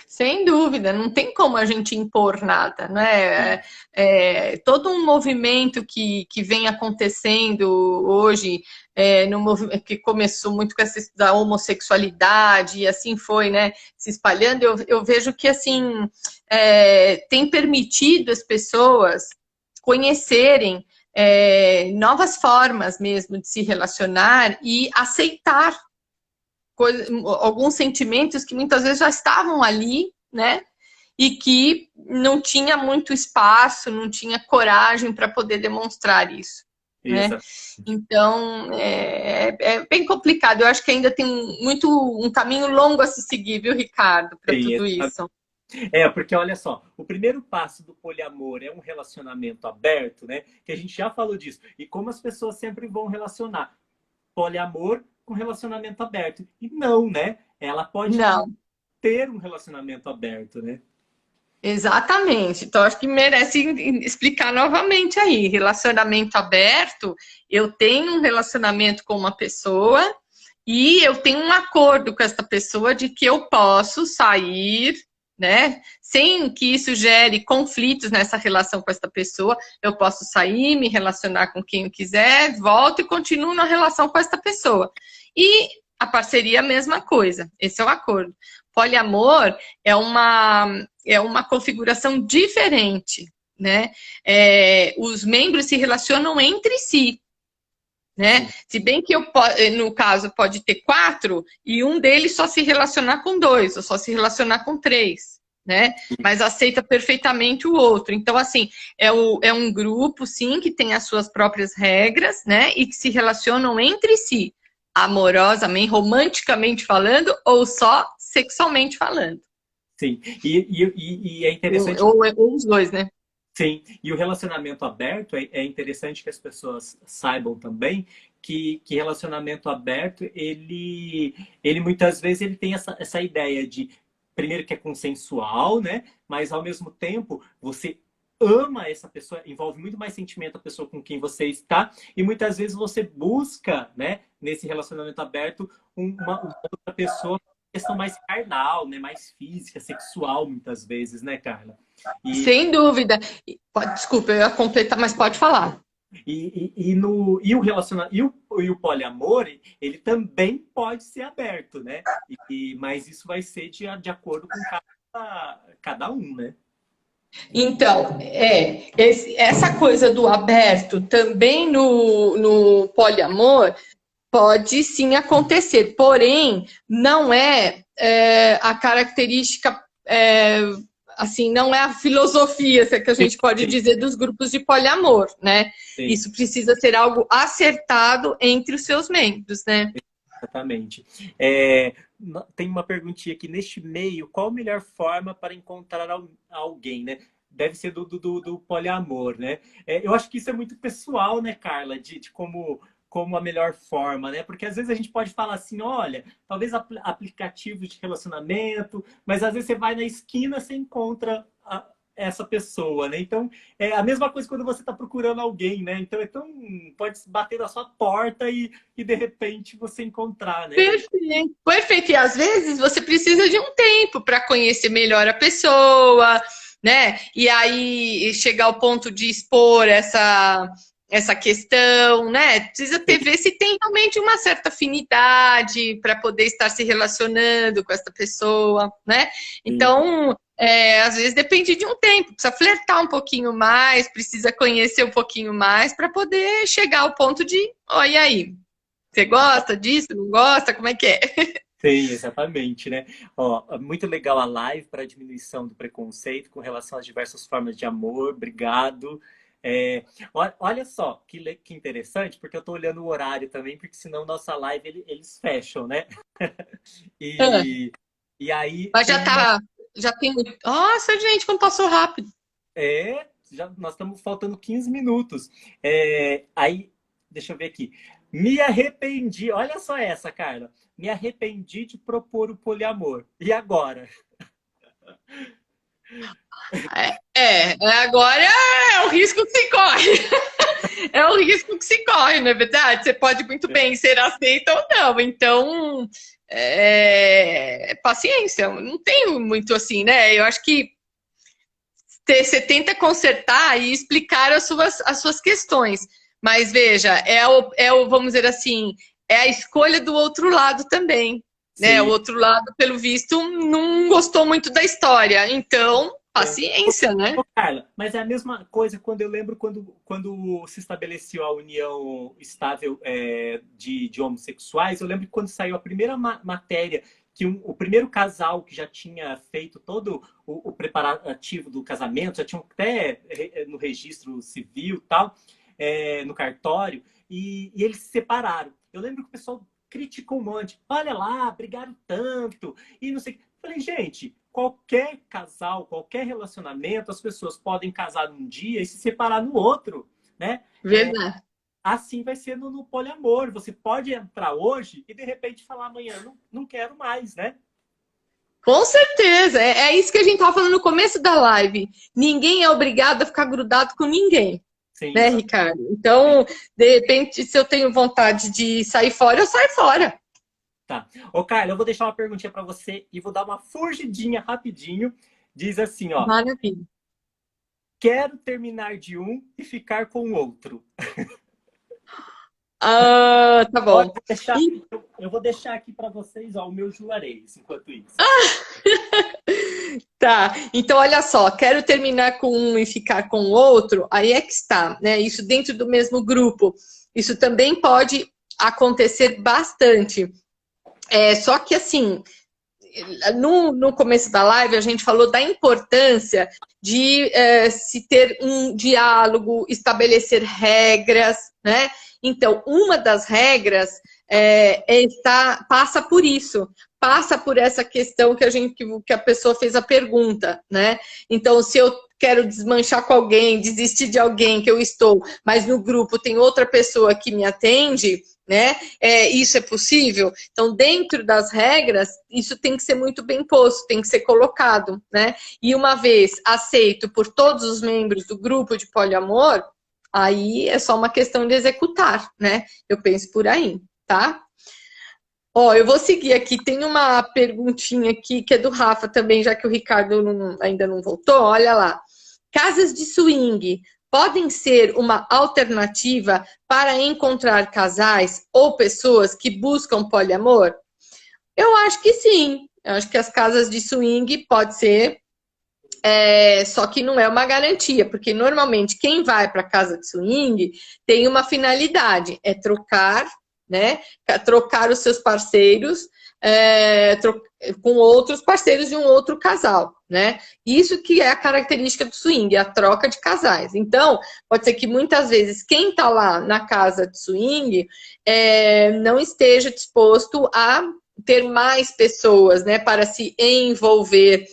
Sem dúvida, não tem como a gente impor nada, né? Todo um movimento que vem acontecendo hoje, no movimento que começou muito com essa da homossexualidade e assim foi, né? Se espalhando, eu vejo que assim tem permitido as pessoas conhecerem novas formas mesmo de se relacionar e aceitar alguns sentimentos que muitas vezes já estavam ali, né? E que não tinha muito espaço, não tinha coragem para poder demonstrar isso, né? Então, é bem complicado. Eu acho que ainda tem um caminho longo a se seguir, viu, Ricardo, para tudo isso. Porque olha só, o primeiro passo do poliamor é um relacionamento aberto, né? Que a gente já falou disso. E como as pessoas sempre vão relacionar poliamor com relacionamento aberto. E não, né? Ela pode não ter um relacionamento aberto, né? Exatamente. Então, acho que merece explicar novamente aí. Relacionamento aberto, eu tenho um relacionamento com uma pessoa e eu tenho um acordo com essa pessoa de que eu posso sair, né? Sem que isso gere conflitos nessa relação com essa pessoa, eu posso sair, me relacionar com quem eu quiser, volto e continuo na relação com essa pessoa. E a parceria, a mesma coisa. Esse é o acordo. Poliamor é uma configuração diferente, né? Os membros se relacionam entre si, né? Se bem que no caso pode ter 4 e um deles só se relacionar com 2 ou só se relacionar com 3, né? Mas aceita perfeitamente o outro. Então, assim, é um grupo, sim, que tem as suas próprias regras, né? E que se relacionam entre si, amorosamente, romanticamente falando ou só sexualmente falando. Sim, e é interessante... Ou os dois, né? Sim, e o relacionamento aberto, é interessante que as pessoas saibam também que relacionamento aberto, ele muitas vezes ele tem essa ideia de, primeiro que é consensual, né? Mas ao mesmo tempo, você ama essa pessoa, envolve muito mais sentimento a pessoa com quem você está, e muitas vezes você busca, né, nesse relacionamento aberto, uma outra pessoa, questão mais carnal, né, mais física, sexual, muitas vezes, né, Carla? Sem dúvida. Desculpa, eu ia completar, mas pode falar. E o poliamor, ele também pode ser aberto, né? Mas isso vai ser de acordo com cada um, né? Então, essa coisa do aberto também no poliamor pode sim acontecer, porém, não é a característica, assim, não é a filosofia que a gente pode dizer dos grupos de poliamor, né? Sim. Isso precisa ser algo acertado entre os seus membros, né? Exatamente. Tem uma perguntinha aqui, neste meio, qual a melhor forma para encontrar alguém, né? Deve ser do poliamor, né? Eu acho que isso é muito pessoal, né, Carla? De como a melhor forma, né? Porque às vezes a gente pode falar assim, olha, talvez aplicativos de relacionamento, mas às vezes você vai na esquina, você encontra essa pessoa, né? Então, é a mesma coisa quando você está procurando alguém, né? Então, pode bater na sua porta e de repente você encontrar, né? Perfeito. Perfeito. E às vezes você precisa de um tempo para conhecer melhor a pessoa, né? E aí chegar ao ponto de expor essa questão, né? Precisa ver se tem realmente uma certa afinidade para poder estar se relacionando com essa pessoa, né? Então, às vezes depende de um tempo, precisa flertar um pouquinho mais, precisa conhecer um pouquinho mais para poder chegar ao ponto de, olha aí, você gosta disso, não gosta, como é que é? Sim, exatamente, né? Muito legal a live para diminuição do preconceito com relação às diversas formas de amor, obrigado. Olha só, que interessante, porque eu estou olhando o horário também, porque senão nossa live eles fecham, né? E aí... Mas já tem muito... Nossa, gente, como passou rápido. Nós estamos faltando 15 minutos. Aí, deixa eu ver aqui. Me arrependi, olha só essa, Carla. Me arrependi de propor o poliamor. E agora? Agora é o risco que se corre. É o risco que se corre, não é verdade? Você pode muito bem ser aceita ou não. Então, paciência, não tenho muito assim, né? Eu acho que você tenta consertar e explicar as suas questões. Mas veja, vamos dizer assim, é a escolha do outro lado também. Né? O Sim. outro lado, pelo visto, não gostou muito da história. Então, paciência, né? Ô, Carla, mas é a mesma coisa quando eu lembro quando se estabeleceu a união estável de homossexuais. Eu lembro que quando saiu a primeira matéria, que o primeiro casal que já tinha feito todo o preparativo do casamento, já tinham até no registro civil e tal, no cartório, e eles se separaram. Eu lembro que o pessoal criticou um monte. Olha lá, brigaram tanto, e não sei o que. Falei, gente, qualquer casal, qualquer relacionamento, as pessoas podem casar num dia e se separar no outro, né? Verdade. Assim vai ser no poliamor. Você pode entrar hoje e de repente falar amanhã, não quero mais, né? Com certeza. É isso que a gente estava falando no começo da live. Ninguém é obrigado a ficar grudado com ninguém. Sim, Né, Ricardo? Então, de repente, se eu tenho vontade de sair fora, eu saio fora. tá. Ô, Carla, eu vou deixar uma perguntinha para você e vou dar uma fugidinha rapidinho. Diz assim, ó. Maravilha. Quero terminar de um e ficar com o outro. Ah, tá bom. Eu vou deixar aqui para vocês, ó, o meu juarez, enquanto isso. Tá, então olha só, quero terminar com um e ficar com o outro, aí é que está, né? Isso dentro do mesmo grupo. Isso também pode acontecer bastante. Só que assim, no começo da live a gente falou da importância de se ter um diálogo, estabelecer regras, né? Então, uma das regras passa por isso, passa por essa questão que a pessoa fez a pergunta, né? Então, se eu quero desmanchar com alguém, desistir de alguém que eu estou, mas no grupo tem outra pessoa que me atende, né? Isso é possível? Então, dentro das regras, isso tem que ser muito bem posto, tem que ser colocado, né? E uma vez aceito por todos os membros do grupo de poliamor, aí é só uma questão de executar, né? Eu penso por aí, tá? Ó, eu vou seguir aqui. Tem uma perguntinha aqui que é do Rafa também, já que o Ricardo ainda não voltou. Olha lá. Casas de swing podem ser uma alternativa para encontrar casais ou pessoas que buscam poliamor? Eu acho que sim. Eu acho que as casas de swing pode ser, só que não é uma garantia, porque normalmente quem vai para casa de swing tem uma finalidade, é trocar, né? Trocar os seus parceiros com outros parceiros de um outro casal, né? Isso que é a característica do swing, a troca de casais. Então, pode ser que muitas vezes quem está lá na casa de swing não esteja disposto a ter mais pessoas, né? Para se envolver.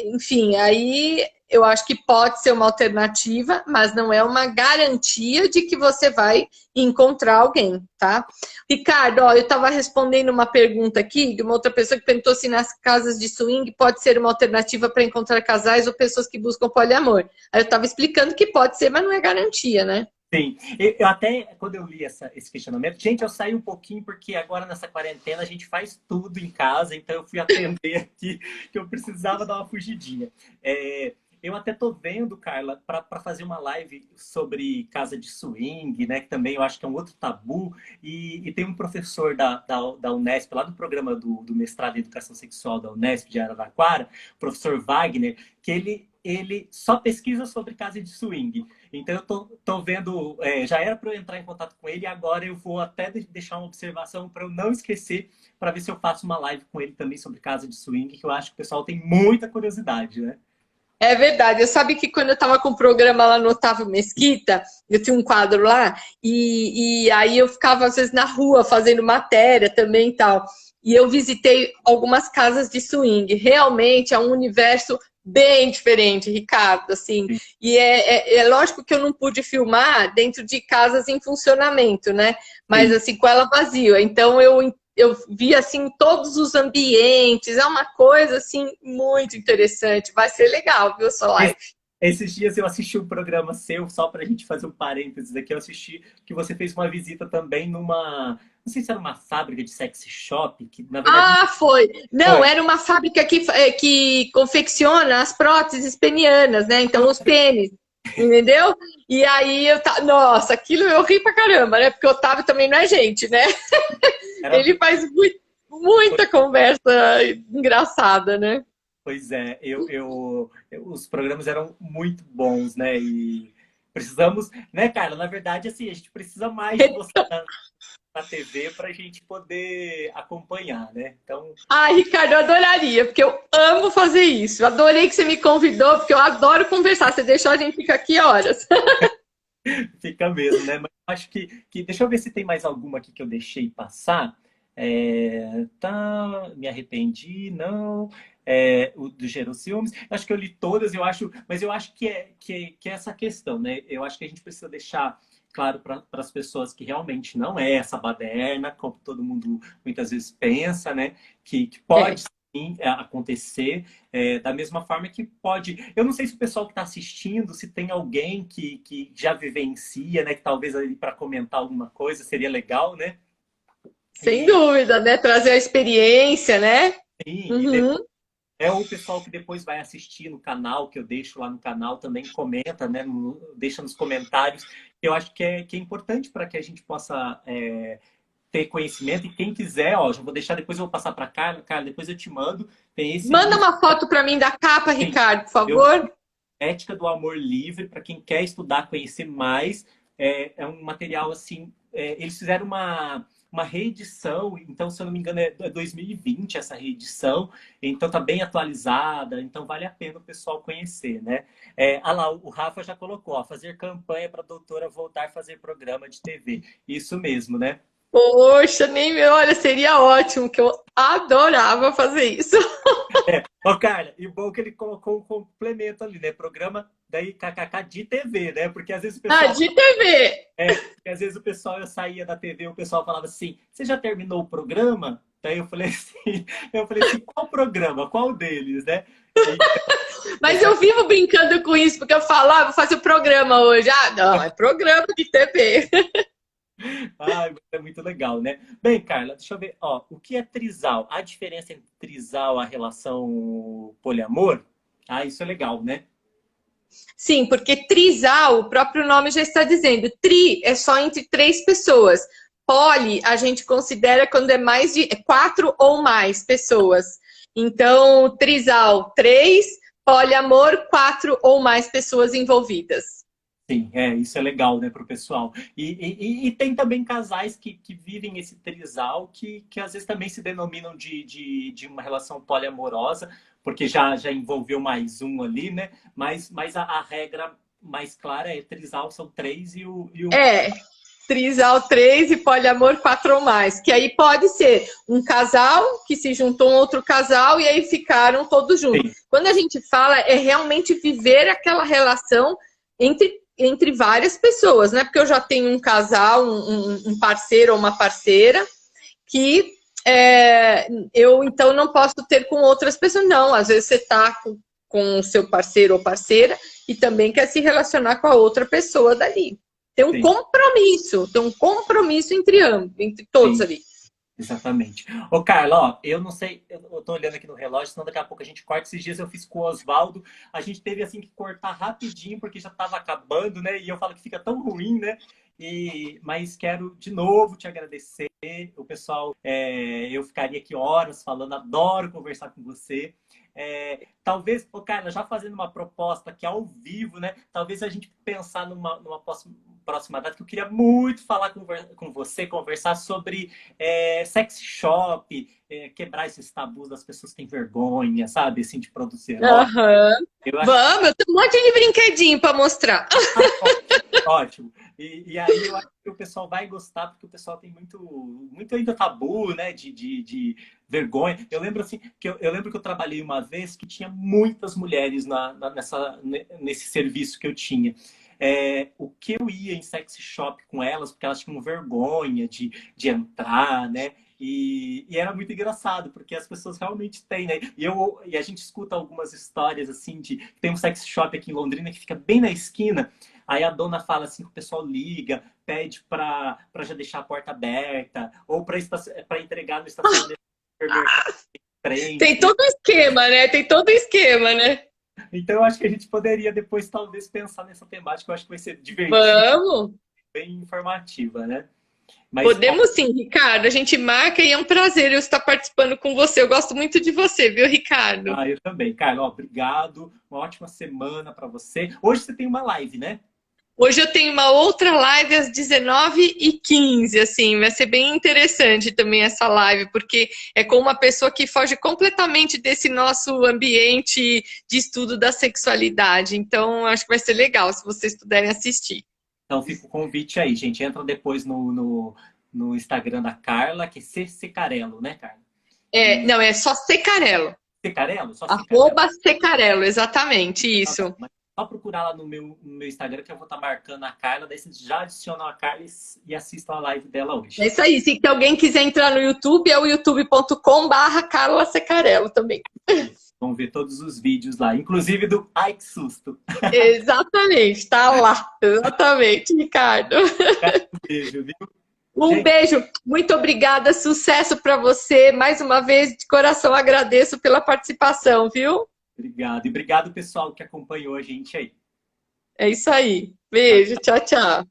Enfim, aí eu acho que pode ser uma alternativa, mas não é uma garantia de que você vai encontrar alguém, tá? Ricardo, ó, eu estava respondendo uma pergunta aqui de uma outra pessoa que perguntou se nas casas de swing pode ser uma alternativa para encontrar casais ou pessoas que buscam poliamor. Aí eu estava explicando que pode ser, mas não é garantia, né? Sim, eu até, quando eu li esse questionamento, gente, eu saí um pouquinho, porque agora nessa quarentena a gente faz tudo em casa, então eu fui atender aqui, que eu precisava dar uma fugidinha. Eu até tô vendo, Carla, para fazer uma live sobre casa de swing, né, que também eu acho que é um outro tabu, e tem um professor da Unesp, lá do programa do mestrado em Educação Sexual da Unesp de Araraquara, o professor Wagner, que ele só pesquisa sobre casa de swing. Então eu tô vendo, já era para eu entrar em contato com ele, e agora eu vou até deixar uma observação para eu não esquecer, para ver se eu faço uma live com ele também sobre casa de swing, que eu acho que o pessoal tem muita curiosidade, né? É verdade. Eu sabia que quando eu estava com o programa lá no Otávio Mesquita, eu tinha um quadro lá, e aí eu ficava às vezes na rua fazendo matéria também e tal. E eu visitei algumas casas de swing. Realmente é um universo bem diferente, Ricardo, assim. E é lógico que eu não pude filmar dentro de casas em funcionamento, né? Mas Sim. assim, com ela vazia. Então eu vi assim todos os ambientes, é uma coisa assim muito interessante. Vai ser legal, viu, sua live? Esses dias eu assisti um programa seu, só para a gente fazer um parênteses aqui, eu assisti que você fez uma visita também não sei se era uma fábrica de sexy shop, que na verdade... Ah, foi. Não, Foi. era uma fábrica que confecciona as próteses penianas, né? Então, os pênis, entendeu? E aí, nossa, aquilo eu ri pra caramba, né? Porque o Otávio também não é gente, né? Era, Ele faz muita conversa engraçada, né? pois é, os programas eram muito bons, né? E precisamos, né, cara? Na verdade, assim, a gente precisa mais de você na TV para a gente poder acompanhar, né? Então, Ai, Ricardo, eu adoraria, porque eu amo fazer isso. Eu adorei que você me convidou, porque eu adoro conversar. Você deixou a gente ficar aqui horas. fica mesmo, né? Mas acho que... Deixa eu ver se tem mais alguma aqui que eu deixei passar. Tá, me arrependi, não. O do Gerou Ciúmes. Acho que eu li todas, eu acho, mas eu acho que é essa questão, né? Eu acho que a gente precisa deixar claro para as pessoas que realmente não é essa baderna, como todo mundo muitas vezes pensa, né? Que pode sim acontecer, da mesma forma que pode. Eu não sei se o pessoal que está assistindo, se tem alguém que já vivencia, né? Que talvez ali para comentar alguma coisa seria legal, né? Sem dúvida, né? Trazer a experiência, né? Sim, Uhum. o pessoal que depois vai assistir no canal, que eu deixo lá no canal, também comenta, né? Deixa nos comentários. Eu acho que é importante para que a gente possa ter conhecimento. E quem quiser, ó, já vou deixar, depois eu vou passar para Carla. Carla, depois eu te mando. Tem esse Manda livro, uma foto para mim da capa, Ricardo, por eu, favor. Ética do Amor Livre, para quem quer estudar, conhecer mais. É um material assim. Eles fizeram uma reedição, então, se eu não me engano, é 2020 essa reedição, então tá bem atualizada, então vale a pena o pessoal conhecer, né? Lá, o Rafa já colocou, ó, fazer campanha para a doutora voltar a fazer programa de TV. Isso mesmo, né? Poxa, nem me olha, seria ótimo, que eu adorava fazer isso. Ó, Carla, e bom que ele colocou um complemento ali, né? Programa daí KKK de TV, né? Porque às vezes o Ah, pessoal de TV. porque às vezes eu saía da TV, o pessoal falava assim, você já terminou o programa? Daí eu falei assim, qual programa? Qual deles, né? E, Mas eu vivo brincando com isso, porque eu falo, vou fazer o programa hoje. Ah, não, é programa de TV. mas é muito legal, né? Bem, Carla, deixa eu ver, ó, o que é trisal? A diferença entre trisal e a relação poliamor? Ah, isso é legal, né? Sim, porque trisal, o próprio nome já está dizendo. Tri é só entre 3 pessoas. Poli, a gente considera quando é mais de 4 ou mais pessoas. Então, trisal, 3, poliamor, 4 ou mais pessoas envolvidas. Sim, isso é legal, né, para o pessoal. E tem também casais que vivem esse trisal que às vezes também se denominam de uma relação poliamorosa, porque já envolveu mais um ali, né? Mas a regra mais clara é trisal são três e o... É, trisal 3 e poliamor 4 ou mais. Que aí pode ser um casal que se juntou a um outro casal e aí ficaram todos juntos. Sim, Quando a gente fala, é realmente viver aquela relação entre várias pessoas, né? Porque eu já tenho um casal, um parceiro ou uma parceira, que eu então não posso ter com outras pessoas. Não, às vezes você está com o seu parceiro ou parceira e também quer se relacionar com a outra pessoa dali. Tem sim, um compromisso entre ambos, entre todos sim. ali. Exatamente. Ô, Carla, ó, eu não sei, eu tô olhando aqui no relógio, senão daqui a pouco a gente corta. Esses dias eu fiz com o Oswaldo, a gente teve assim que cortar rapidinho, porque já estava acabando, né? E eu falo que fica tão ruim, né? Mas quero de novo te agradecer. O pessoal, eu ficaria aqui horas falando, adoro conversar com você. Talvez, Carla, já fazendo uma proposta aqui ao vivo, né? Talvez a gente pensar numa próxima data, que eu queria muito falar com você, conversar sobre sex shop, quebrar esses tabus das pessoas que têm vergonha, sabe? Assim, de produzir. Uhum. Eu acho Vamos, eu tenho um monte de brinquedinho para mostrar. ótimo. E aí eu acho que o pessoal vai gostar, porque o pessoal tem muito ainda tabu, né? De vergonha. Eu lembro assim, eu lembro que eu trabalhei uma vez que tinha muitas mulheres nesse serviço que eu tinha. O que eu ia em sex shop com elas, porque elas tinham vergonha de entrar, né? E era muito engraçado, porque as pessoas realmente têm, né? E a gente escuta algumas histórias, assim, de... Tem um sex shop aqui em Londrina que fica bem na esquina. Aí a dona fala assim que o pessoal liga, pede para já deixar a porta aberta, ou para entregar no estacionamento do supermercado em Tem frente. todo um esquema, né? Tem todo um esquema, né? Então eu acho que a gente poderia depois, talvez, pensar nessa temática. Eu acho que vai ser divertido, Vamos! bem informativa, né? Mas, ó, Podemos sim, Ricardo. A gente marca e é um prazer eu estar participando com você. Eu gosto muito de você, viu, Ricardo? eu também. Cara, ó, obrigado. Uma ótima semana para você. Hoje você tem uma live, né? Hoje eu tenho uma outra live às 19h15, assim, vai ser bem interessante também essa live, porque é com uma pessoa que foge completamente desse nosso ambiente de estudo da sexualidade. Então, acho que vai ser legal se vocês puderem assistir. Então fica o convite aí, gente. Entra depois no Instagram da Carla, que é Secarello, né, Carla? Não, é só Secarello. Secarello? Só Secarello. @Secarello, exatamente, isso. Mas só procurar lá no meu Instagram que eu vou estar marcando a Carla, daí vocês já adicionam a Carla e assistam a live dela hoje. É isso aí. Se alguém quiser entrar no YouTube, é o youtube.com/Carla Secarello também. Vão ver todos os vídeos lá, inclusive do Ai Que Susto. Exatamente, tá lá. Exatamente, Ricardo. Um beijo, viu? Um beijo, muito obrigada, sucesso para você. Mais uma vez, de coração, agradeço pela participação, viu? Obrigado. E obrigado, pessoal, que acompanhou a gente aí. É isso aí. Beijo, tchau, tchau.